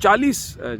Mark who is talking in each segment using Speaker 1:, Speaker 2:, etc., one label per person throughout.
Speaker 1: 40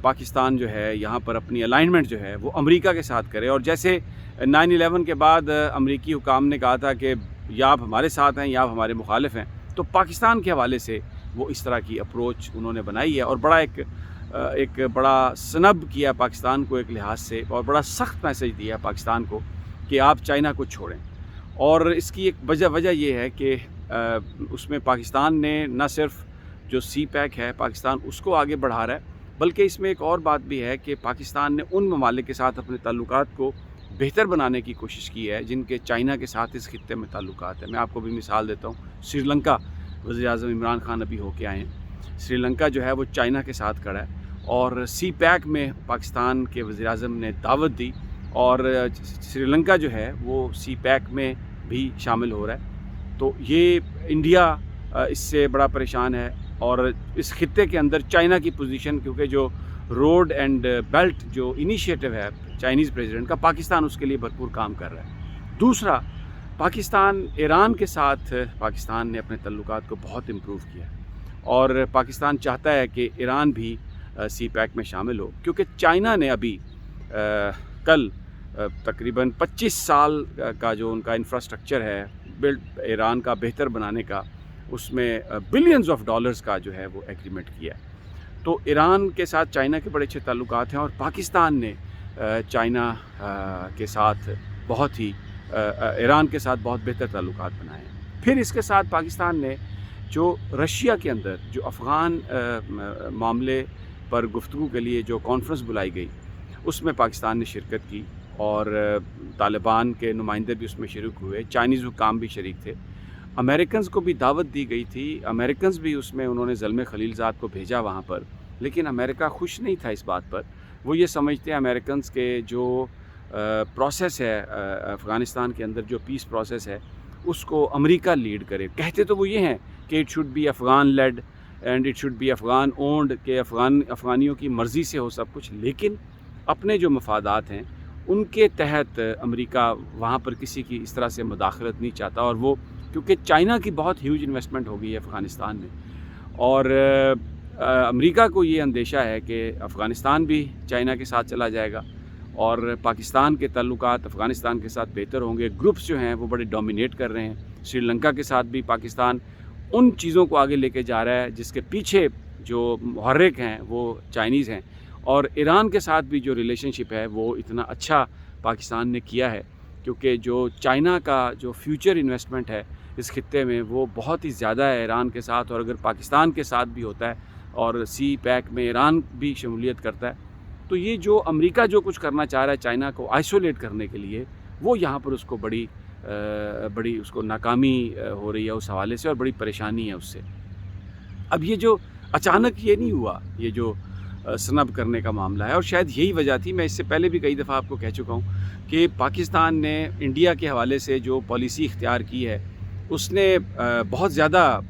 Speaker 1: پاکستان جو ہے یہاں پر اپنی الائنمنٹ جو ہے وہ امریکہ کے ساتھ کرے. اور جیسے 9/11 کے بعد امریکی حکام نے کہا تھا کہ یا آپ ہمارے ساتھ ہیں یا آپ ہمارے مخالف ہیں, تو پاکستان کے حوالے سے وہ اس طرح کی اپروچ انہوں نے بنائی ہے, اور بڑا ایک بڑا سنب کیا پاکستان کو ایک لحاظ سے, اور بڑا سخت میسج دیا پاکستان کو کہ آپ چائنا کو چھوڑیں. اور اس کی ایک وجہ یہ ہے کہ اس میں پاکستان نے نہ صرف جو سی پیک ہے پاکستان اس کو آگے بڑھا رہا ہے, بلکہ اس میں ایک اور بات بھی ہے کہ پاکستان نے ان ممالک کے ساتھ اپنے تعلقات کو بہتر بنانے کی کوشش کی ہے جن کے چائنا کے ساتھ اس خطے میں تعلقات ہیں. میں آپ کو بھی مثال دیتا ہوں, سری لنکا, وزیر اعظم عمران خان ابھی ہو کے آئے ہیں. سری لنکا جو ہے وہ چائنا کے ساتھ کھڑا ہے, اور سی پیک میں پاکستان کے وزیر اعظم نے دعوت دی, اور سری لنکا جو ہے وہ سی پیک میں بھی شامل ہو رہا ہے. تو یہ انڈیا اس سے بڑا پریشان ہے, اور اس خطے کے اندر چائنا کی پوزیشن, کیونکہ جو روڈ اینڈ بیلٹ جو انیشیٹو ہے چائنیز پریزیڈنٹ کا, پاکستان اس کے لیے بھرپور کام کر رہا ہے. دوسرا, پاکستان ایران کے ساتھ پاکستان نے اپنے تعلقات کو بہت امپروو کیا, اور پاکستان چاہتا ہے کہ ایران بھی سی پیک میں شامل ہو, کیونکہ چائنا نے ابھی کل تقریباً 25 سال کا جو ان کا انفراسٹرکچر ہے بلڈ ایران کا بہتر بنانے کا, اس میں بلینز آف ڈالرز کا جو ہے وہ ایگریمنٹ کیا ہے. تو ایران کے ساتھ چائنا کے بڑے اچھے تعلقات ہیں, اور پاکستان نے چائنا کے ساتھ بہت ہی ایران کے ساتھ بہت بہتر تعلقات بنائے ہیں. پھر اس کے ساتھ پاکستان نے جو رشیا کے اندر جو افغان معاملے پر گفتگو کے لیے جو کانفرنس بلائی گئی, اس میں پاکستان نے شرکت کی, اور طالبان کے نمائندے بھی اس میں شریک ہوئے, چائنیز حکام بھی شریک تھے. امریکنز کو بھی دعوت دی گئی تھی, امریکنز بھی اس میں انہوں نے زلمے خلیلزاد کو بھیجا وہاں پر, لیکن امریکہ خوش نہیں تھا اس بات پر. وہ یہ سمجھتے ہیں امریکنز کے جو پروسیس ہے افغانستان کے اندر, جو پیس پروسیس ہے, اس کو امریکہ لیڈ کرے. کہتے تو وہ یہ ہیں کہ it should be Afghan led and it should be Afghan owned, کہ افغانیوں کی مرضی سے ہو سب کچھ, لیکن اپنے جو مفادات ہیں ان کے تحت امریکہ وہاں پر کسی کی اس طرح سے مداخلت نہیں چاہتا. اور وہ کیونکہ چائنا کی بہت ہیوج انویسٹمنٹ ہو گئی ہے افغانستان میں, اور امریکہ کو یہ اندیشہ ہے کہ افغانستان بھی چائنا کے ساتھ چلا جائے گا, اور پاکستان کے تعلقات افغانستان کے ساتھ بہتر ہوں گے. گروپس جو ہیں وہ بڑے ڈومینیٹ کر رہے ہیں. سری لنکا کے ساتھ بھی پاکستان ان چیزوں کو آگے لے کے جا رہا ہے جس کے پیچھے جو محرک ہیں وہ چائنیز ہیں, اور ایران کے ساتھ بھی جو ریلیشن شپ ہے وہ اتنا اچھا پاکستان نے کیا ہے, کیونکہ جو چائنا کا جو فیوچر انویسٹمنٹ ہے اس خطے میں وہ بہت ہی زیادہ ہے ایران کے ساتھ. اور اگر پاکستان کے ساتھ بھی ہوتا ہے اور سی پیک میں ایران بھی شمولیت کرتا ہے, تو یہ جو امریکہ جو کچھ کرنا چاہ رہا ہے چائنا کو آئسولیٹ کرنے کے لیے, وہ یہاں پر اس کو بڑی اس کو ناکامی ہو رہی ہے اس حوالے سے, اور بڑی پریشانی ہے اس سے. اب یہ جو اچانک یہ نہیں ہوا, یہ جو سنب کرنے کا معاملہ ہے, اور شاید یہی وجہ تھی, میں اس سے پہلے بھی کئی دفعہ آپ کو کہہ چکا ہوں کہ پاکستان نے انڈیا کے حوالے سے جو پالیسی اختیار کی ہے, اس نے بہت زیادہ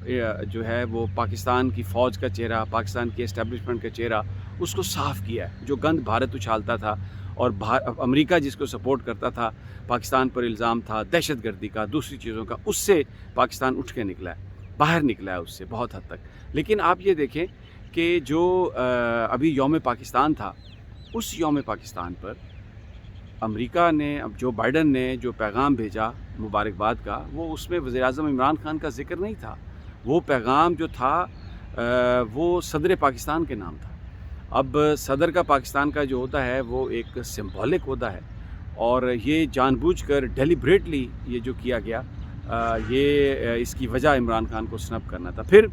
Speaker 1: جو ہے وہ پاکستان کی فوج کا چہرہ, پاکستان کی اسٹیبلشمنٹ کا چہرہ, اس کو صاف کیا ہے. جو گند بھارت اچھالتا تھا اور امریکہ جس کو سپورٹ کرتا تھا, پاکستان پر الزام تھا دہشت گردی کا, دوسری چیزوں کا, اس سے پاکستان اٹھ کے نکلا ہے, باہر نکلا ہے اس سے بہت حد تک. لیکن آپ یہ دیکھیں کہ جو ابھی یوم پاکستان تھا, اس یوم پاکستان پر امریکہ نے, اب جو بائیڈن نے جو پیغام بھیجا مبارکباد کا, وہ اس میں وزیر اعظم عمران خان کا ذکر نہیں تھا. وہ پیغام جو تھا وہ صدر پاکستان کے نام تھا. اب صدر کا پاکستان کا جو ہوتا ہے وہ ایک سمبولک ہوتا ہے, اور یہ جان بوجھ کر ڈیلیبریٹلی یہ جو کیا گیا, یہ اس کی وجہ عمران خان کو سنب کرنا تھا. پھر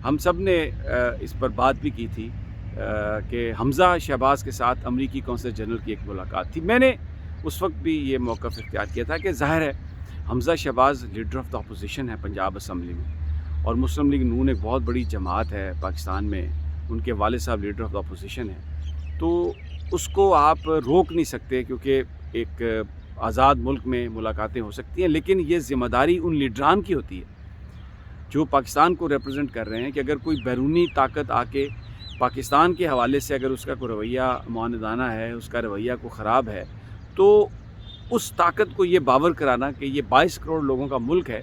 Speaker 1: ہم سب نے اس پر بات بھی کی تھی کہ حمزہ شہباز کے ساتھ امریکی کونسل جنرل کی ایک ملاقات تھی. میں نے اس وقت بھی یہ موقف اختیار کیا تھا کہ ظاہر ہے Hamza Shahbaz leader of the opposition ہے پنجاب اسمبلی میں, اور مسلم لیگ نون ایک بہت بڑی جماعت ہے پاکستان میں, ان کے والد صاحب لیڈر آف دا اپوزیشن ہیں, تو اس کو آپ روک نہیں سکتے, کیونکہ ایک آزاد ملک میں ملاقاتیں ہو سکتی ہیں, لیکن یہ ذمہ داری ان لیڈران کی ہوتی ہے جو پاکستان کو ریپرزینٹ کر رہے ہیں, کہ اگر کوئی بیرونی طاقت آ کے پاکستان کے حوالے سے اگر اس کا کوئی رویہ معاندانہ ہے, اس کا رویہ کو خراب ہے, تو اس طاقت کو یہ باور کرانا کہ یہ 22 کروڑ لوگوں کا ملک ہے,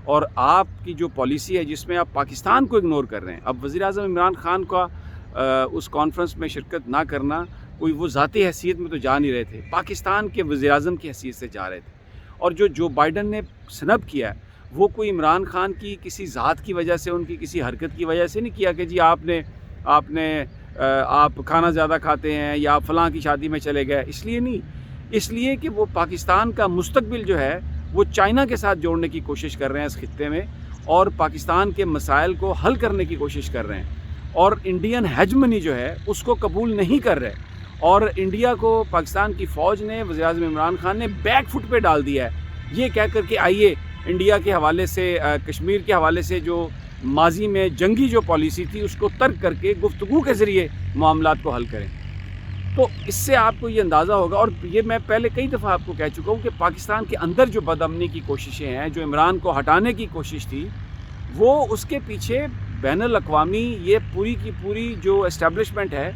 Speaker 1: اور آپ کی جو پالیسی ہے جس میں آپ پاکستان کو اگنور کر رہے ہیں. اب وزیر اعظم عمران خان کا اس کانفرنس میں شرکت نہ کرنا کوئی وہ ذاتی حیثیت میں تو جا نہیں رہے تھے، پاکستان کے وزیر اعظم کی حیثیت سے جا رہے تھے. اور جو بائیڈن نے سنب کیا ہے وہ کوئی عمران خان کی کسی ذات کی وجہ سے، ان کی کسی حرکت کی وجہ سے نہیں کیا کہ جی آپ کھانا زیادہ کھاتے ہیں یا فلاں کی شادی میں چلے گئے. اس لیے نہیں، اس لیے کہ وہ پاکستان کا مستقبل جو ہے وہ چائنا کے ساتھ جوڑنے کی کوشش کر رہے ہیں اس خطے میں، اور پاکستان کے مسائل کو حل کرنے کی کوشش کر رہے ہیں، اور انڈین ہیجمنی جو ہے اس کو قبول نہیں کر رہے. اور انڈیا کو پاکستان کی فوج نے، وزیر اعظم عمران خان نے بیک فٹ پہ ڈال دیا ہے، یہ کہہ کر کہ آئیے انڈیا کے حوالے سے، کشمیر کے حوالے سے جو ماضی میں جنگی جو پالیسی تھی اس کو ترک کر کے گفتگو کے ذریعے معاملات کو حل کریں. تو اس سے آپ کو یہ اندازہ ہوگا، اور یہ میں پہلے کئی دفعہ آپ کو کہہ چکا ہوں کہ پاکستان کے اندر جو بدامنی کی کوششیں ہیں، جو عمران کو ہٹانے کی کوشش تھی، وہ اس کے پیچھے بین الاقوامی یہ پوری کی پوری جو اسٹیبلشمنٹ ہے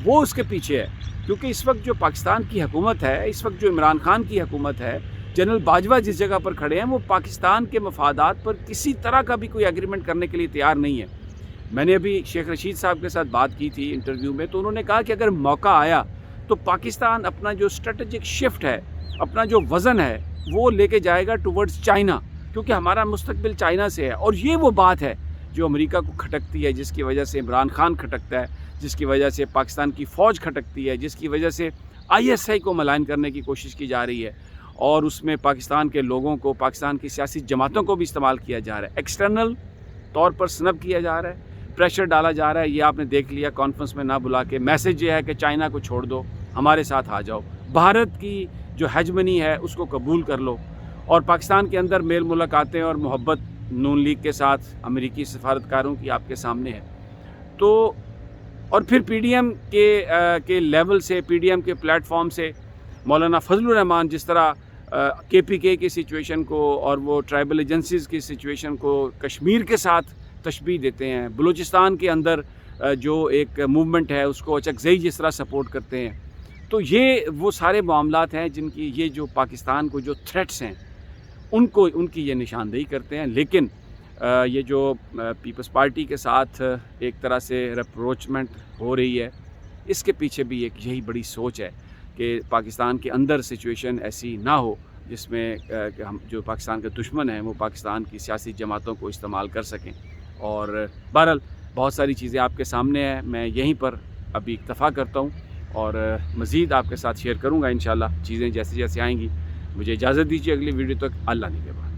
Speaker 1: وہ اس کے پیچھے ہے. کیونکہ اس وقت جو پاکستان کی حکومت ہے، اس وقت جو عمران خان کی حکومت ہے، جنرل باجوہ جس جگہ پر کھڑے ہیں وہ پاکستان کے مفادات پر کسی طرح کا بھی کوئی ایگریمنٹ کرنے کے لیے تیار نہیں ہے. میں نے ابھی شیخ رشید صاحب کے ساتھ بات کی تھی انٹرویو میں، تو انہوں نے کہا کہ اگر موقع آیا تو پاکستان اپنا جو اسٹریٹجک شفٹ ہے، اپنا جو وزن ہے وہ لے کے جائے گا ٹورڈز چائنا، کیونکہ ہمارا مستقبل چائنا سے ہے. اور یہ وہ بات ہے جو امریکہ کو کھٹکتی ہے، جس کی وجہ سے عمران خان کھٹکتا ہے، جس کی وجہ سے پاکستان کی فوج کھٹکتی ہے، جس کی وجہ سے ISI کو ملائن کرنے کی کوشش کی جا رہی ہے، اور اس میں پاکستان کے لوگوں کو، پاکستان کی سیاسی جماعتوں کو بھی استعمال کیا جا رہا ہے. ایکسٹرنل طور پر سنب کیا جا رہا ہے، پریشر ڈالا جا رہا ہے. یہ آپ نے دیکھ لیا کانفرنس میں نہ بلا کے. میسج یہ ہے کہ چائنا کو چھوڑ دو، ہمارے ساتھ آ جاؤ، بھارت کی جو ہیجمنی ہے اس کو قبول کر لو. اور پاکستان کے اندر میل ملاقاتیں اور محبت نون لیگ کے ساتھ امریکی سفارتکاروں کی آپ کے سامنے ہے. تو اور پھر PDM کے لیول سے، PDM کے پلیٹ فارم سے مولانا فضل الرحمان جس طرح KPK کی سچویشن کو اور وہ ٹرائبل ایجنسیز کی سچویشن کو کشمیر کے ساتھ تشبیہ دیتے ہیں، بلوچستان کے اندر جو ایک موومنٹ ہے اس کو اچکزئی جس طرح سپورٹ کرتے ہیں. تو یہ وہ سارے معاملات ہیں جن کی یہ جو پاکستان کو جو تھریٹس ہیں ان کی یہ نشاندہی کرتے ہیں. لیکن یہ جو پیپلز پارٹی کے ساتھ ایک طرح سے ریپروچمنٹ ہو رہی ہے، اس کے پیچھے بھی ایک یہی بڑی سوچ ہے کہ پاکستان کے اندر سچویشن ایسی نہ ہو جس میں کہ ہم جو پاکستان کے دشمن ہیں وہ پاکستان کی سیاسی جماعتوں کو استعمال کر سکیں. اور بہرحال بہت ساری چیزیں آپ کے سامنے ہیں، میں یہیں پر ابھی اکتفا کرتا ہوں اور مزید آپ کے ساتھ شیئر کروں گا انشاءاللہ چیزیں جیسے جیسے آئیں گی. مجھے اجازت دیجیے اگلی ویڈیو تک. اللہ نگہبان.